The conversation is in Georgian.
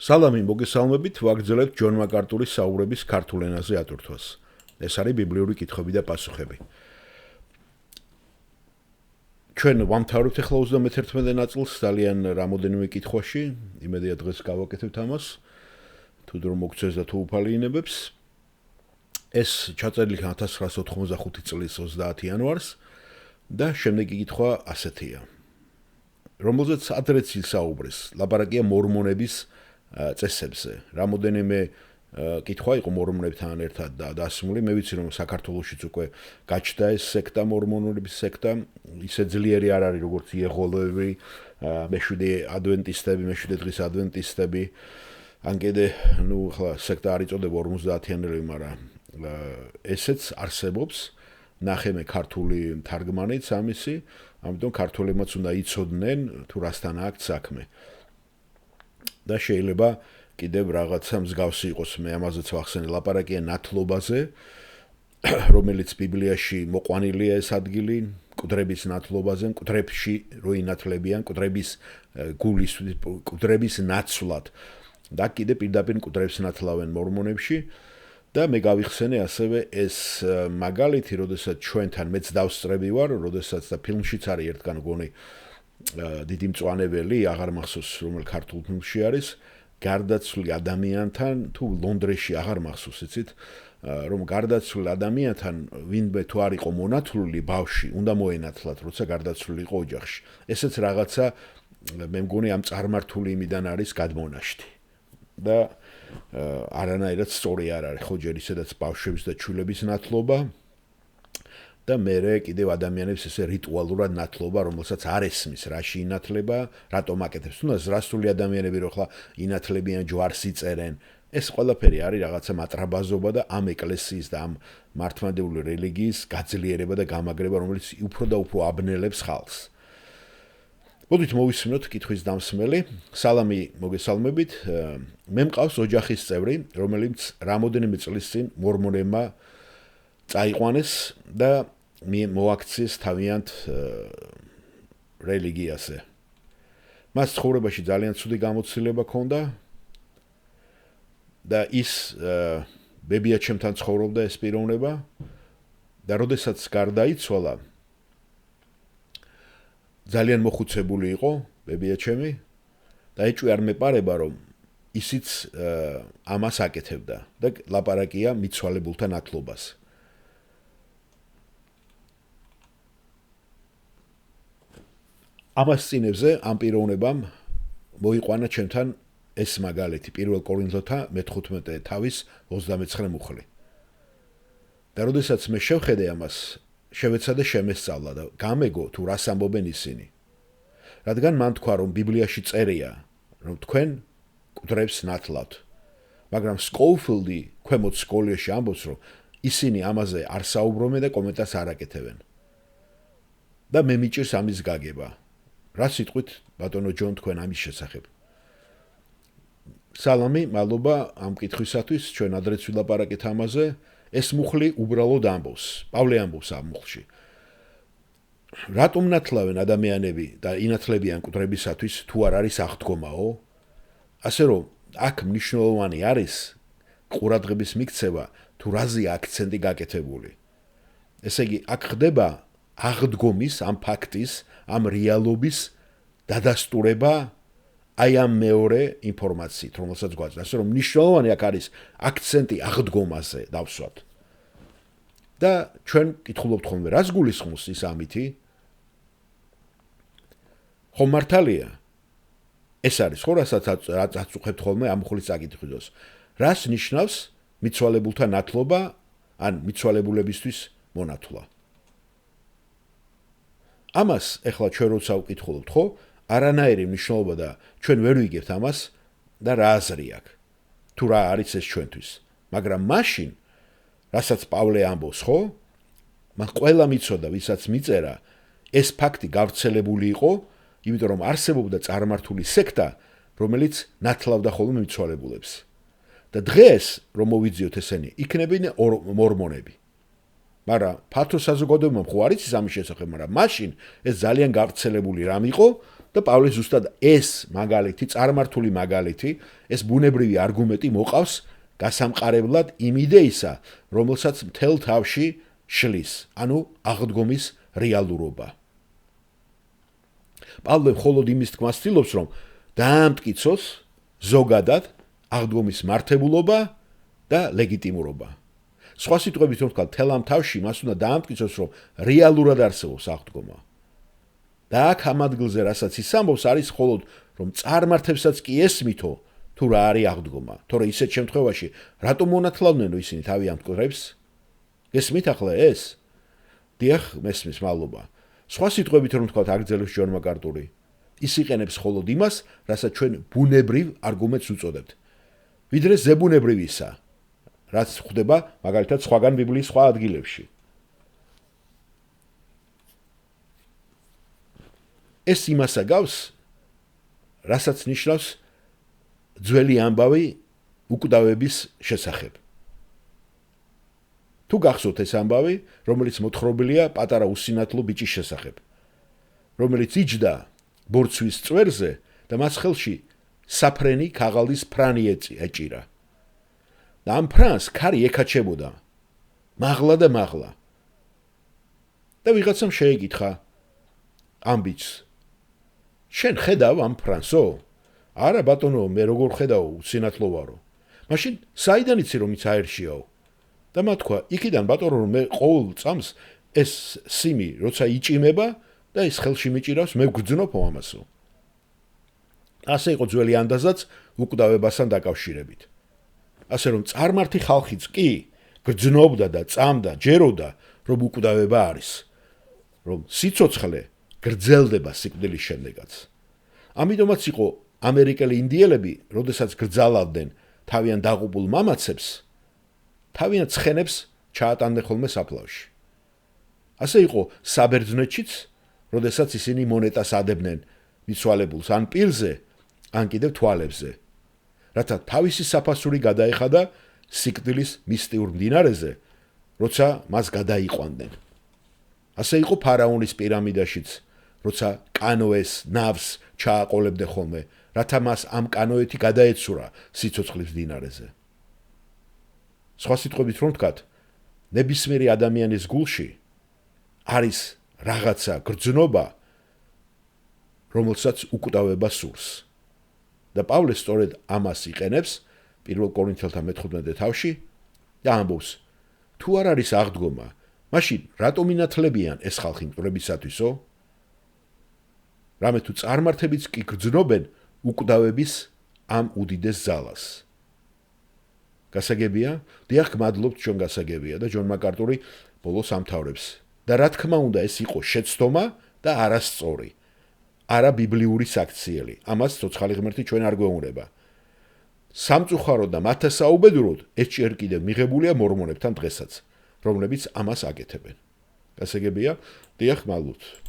სალამი მოგესალმებით, ვაგრძელებთ ჯონ მაკარტურის საუბრების ქართულ ენაზე ატვირთვას. ეს არის ბიბლიური კითხვები და პასუხები. ჩვენ ვამთავრებთ ახლა 31 ნაწილს ძალიან რამოდენიმე კითხვაში, იმედია დღეს გავაკეთებთ ამას. თუ დრო მოგწეს და თუ უფალი ინებებს. ეს ჩაწერილი 1985 წლის 30 იანვარს და შემდეგი კითხვა ასეთია. რომელზეც ადრეც ისაუბრეს, ლაპარაკია მორმონების წესებზე. რამოდენიმე კითხვა იყო მორმონებთან ერთად და დასმული. მე ვიცი რომ საქართველოშიც უკვე გაჩნდა ეს სექტა, მორმონების სექტა, ისე ძლიერი არ არის როგორც იეჰოვები, მეშვიდე ადვენტისტები, მეშვიდე დღის ადვენტისტები. ან კიდე, ახლა სექტა არ იწოდება 50-იანელები, მაგრამ ესეც არსებობს. ნახე მე ქართული თარგმანიც ამისი, ამიტომ ქართველებმაც უნდა იცოდნენ თუ რასთან აქვს საქმე. და შეიძლება კიდევ რაღაცა მსგავსი იყოს, მე ამაზეც ვახსენე, ლაპარაკია ნათლობაზე, რომელიც ბიბლიაში მოყვანილია ეს ადგილი, მკვდრების ნათლობაზე, მკვდრებში რო ინათლებიან, მკვდრების გულის, მკვდრების ნაცვლად. და კიდე პირდაპირ მკვდრებს ნათლავენ მორმონებში. და მე გავიხსენე ასევე ეს მაგალითი, როდესაც ჩვენთან მეც დავსწრები ვარ, როდესაც და ფილმშიც არის ერთგან გონი დიდი მწვანებელი, აღარ მახსოვს რომელ ქართულ ფილმში არის, გარდაცვლილ ადამიანთან თუ ლონდრეში აღარ მახსოვს, იცით, რომ გარდაცვლილ ადამიანთან ვინმე თუ არ იყო მონათლული ბავში, უნდა მოენათლათ, როცა გარდაცვლილი იყო ოჯახში. ესეც რაღაცა მე მგონი ამ წარმართული იმიდან არის გადმონაშთი. და არანაირად სწორი არ არის, ხო ჯერ ისედაც ბავშვების და ჩვილების ნათლობა და მერე კიდევ ადამიანებს ესე რიტუალურად ნათლობა, რომელსაც არ ესმის, რაში ინათლება, რატომ აკეთებს. თუნდაც ზრასრული ადამიანები რო ხლა ინათლებიან, ჯვარს იწერენ, ეს ყველაფერი არის რაღაცა მატრაბაზობა და ამ ეკლესიის და ამ მართლმადიდებლური რელიგიის გაძლიერება და გამაგრება, რომელიც უფრო და უფრო აბნელებს ხალხს. მოდით მოვისმინოთ კითხვის დამსმელი. სალამი მოგესალმებით. მე მყავს ოჯახის წევრი, რომელიც რამოდენიმე წლის წინ მორმონებმა წაიყვანეს და მოაქციეს თავიანთ რელიგიაზე. მას ცხოვრებაში ძალიან ცუდი გამოცდილება ჰქონდა და ის ბებიაჩემთან ცხოვრობდა ეს პიროვნება და როდესაც გარდაიცვალა, ძალიან მოხუცებული იყო ბებიაჩემი და ეჭვი არ მეპარება რომ ისიც ამას აკეთებდა და ლაპარაკია მიცვალებულთა ნათლობას. ამას წინებზე ამ პიროვნებამ მოიყვანა ჩემთან ეს მაგალითი პირველ კორინთოთა მე-15 თავის 29 მუხლი. და როდესაც მე შევხედე ამას, შევეცადე შემესწავლა და გამეგო თუ რას ამბობენ ისინი. რადგან მან თქვა რომ ბიბლიაში წერია, რომ თქვენ მკვდრებს ნათლავთ. მაგრამ სკოუფილდი ქვემოთ სკოლიაში ამბობს, რომ ისინი ამაზე არ საუბრობენ და კომენტარს არ აკეთებენ. და მე მიჭირს ამის გაგება. რა სიტყვით ბატონო ჯონ თქვენ ამის შესახებ? სალამი, მადლობა ამ კითხვისათვის, ჩვენ ადრეც ვილაპარაკეთ ამაზე. ეს მუხლი უბრალოდ ამბობს, პავლე ამბობს ამ მუხლში. რატომ ნათლავენ ადამიანები და ინათლებიან მკვდრებისათვის, თუ არ არის აღდგომაო? ასე რომ, აქ მნიშვნელოვანი არის ყურადღების მიქცევა, თუ რაზეა აქცენტი გაკეთებული. ესე იგი, აქ ხდება აღდგომის, ამ ფაქტის, ამ რეალობის დადასტურება აი ამ მეორე ინფორმაციით, რომელსაც გვაქვს. ასე რომ მნიშვნელოვანი აქ არის აქცენტი აღდგომაზე დავსვათ. და ჩვენ კითხულობთ ხოლმე, რას გულისხმობს ის ამითი? ხომ მართალია? ეს არის ხო რასაც აწუხებთ ხოლმე ამ მხრის წაკითხვისას. რას ნიშნავს მიცვალებულთა ნათლობა ან მიცვალებულებისთვის მონათლა? ამას ეხლა ჩვენ როცა ვკითხულობთ, ხო? არანაირი მნიშვნელობა და ჩვენ ვერ ვიგებთ ამას და რა აზრი აქვს. თუ რა არის ეს ჩვენთვის. მაგრამ მაშინ, რასაც პავლე ამბობს, ხო? მან ყველა მიცოდა, ვისაც მიწერა, ეს ფაქტი გავრცელებული იყო, იმიტომ რომ არსებობდა წარმართული სექტა, რომელიც ნათლავდა ხოლმე მიცვალებულებს. და დღეს, რომ მოვიძიოთ ესენი, იქნებიან მორმონები. მაგრამ ფართო საზოგადოებამ ხო არ იცის ამის შესახებ, მაგრამ მაშინ ეს ძალიან გავრცელებული რამ იყო და პავლეს ზუსტად ეს მაგალითი, წარმართული მაგალითი, ეს ბუნებრივი არგუმენტი მოყავს გასამყარებლად იმ იდეისა, რომელსაც მთელ თავში შლის, ანუ აღდგომის რეალურობა. პავლე მხოლოდ იმის თქმას ცდილობს, რომ დაამტკიცოს ზოგადად აღდგომის მართებულობა და ლეგიტიმურობა. სხვა სიტყვებით რომ ვთქვა, მთელ ამ თავში მას უნდა დაამტკიცოს, რომ რეალურად არსებობს აღდგომა. და აქ ამ ადგილზე, რასაც ის ამბობს, არის მხოლოდ რომ წარმართებსაც კი ესმითო, თუ რა არის აღდგომა. თორე ისეთ შემთხვევაში, რატომ მონათლავდნენ ისინი თავი ამ მკვდრებს? გესმით ახლა ეს? დიახ, მესმის, მადლობა. სხვა სიტყვებით რომ ვთქვა, აგრძელებს ჯონ მაკარტური. ის იყენებს მხოლოდ იმას, რასაც ჩვენ ბუნებრივ არგუმენტს უწოდებთ. ვიდრე ზებუნებრივისა, რაც ხდება მაგალითად სხვაგან ბიბლიის სხვა ადგილებში. ეს იმას აგავს, რასაც ნიშნავს ძველი ამბავი უკვდავების შესახებ. თუ გახსოვთ ეს ამბავი, რომელიც მოთხრობილია პატარა უსინათლო ბიჭის შესახებ, რომელიც იჯდა ბორცვის წვერზე და მას ხელში საფრენი ქაღალდის ფრანი ეჭირა. და ამ ფრანს ქარი ეკაჩებოდა, მაღლა და მაღლა. და ვიღაცამ შეეკითხა ამ ბიჭს, შენ ხედავ ამ ფრანსო? არა ბატონო, მე როგორ ხედავ, უსინათლო ვარო. მაშინ საიდან იცი რომ ის აერშიაო? და მათ თქვა, იქიდან ბატონო, რომ მე ყოველ წამს ეს სიმი როცა იჭიმება და ეს ხელში მიჭირავს, მე ვგრძნობ ამასო. ასე იყო ძველი ანდაზაც უკვდავებასთან დაკავშირებით. ასე რომ წარმართი ხალხიც კი გრძნობდა და წამდა, ჯეროდა, რომ უკვდავება არის, რომ სიცოცხლე გრძელდება სიკვდილის შემდეგაც. ამიტომაც იყო ამერიკელი ინდიელები, როდესაც გრძალავდნენ თავიანთ დაღუპულ მამაცებს, თავიანთ ცხენებს ჩაატანდნენ ხოლმე საფლავში. ასე იყო საბერძნეთშიც, როდესაც ისინი მონეტას ადებდნენ მიცვალებულს ან პირზე, ან კიდევ თვალებზე, რათა თავისი საფასური გადაეხადა სიკვდილის მისტიურ მდინარეზე, როცა მას გადაიყვანდნენ. ასე იყო ფარაონის პირამიდაშიც, როცა კანოეს ნავს ჩააყოლებდნენ ხოლმე, რათა მას ამ კანოეთი გადაეცურა სიცოცხლის მდინარეზე. სხვა სიტყვებით რომ ვთქვათ, ნებისმიერი ადამიანის გულში არის რაღაცა გრძნობა, რომელსაც უკვდავება სურს. და პავლე სწორედ ამას იყენებს 1 კორინთელთა მე-15 თავში და ამბობს, თუ არ არის აღდგომა, მაშინ რატომ ინათლებიან ეს ხალხი მკვდრებისათვისო? რამე თუ წარმართებიც კი გრძნობენ უკვდავების ამ უდიდეს ძალას. გასაგებია? დიახ, გმადლობთ, ჩვენ გასაგებია და ჯონ მაკარტური ბოლოს ამთავრებს. და რა თქმა უნდა, ეს იყო შეცდომა და არასწორი. არა ბიბლიური საქციელი. ამას ცოცხალი ღმერთი ჩვენ არ გვეუბნება. სამწუხაროდ და მათთა საუბედუროდ ეს ჯერ კიდევ მიღებულია მორმონებთან დღესაც, რომლებიც ამას აკეთებენ. გასაგებია? დიახ, მადლობთ.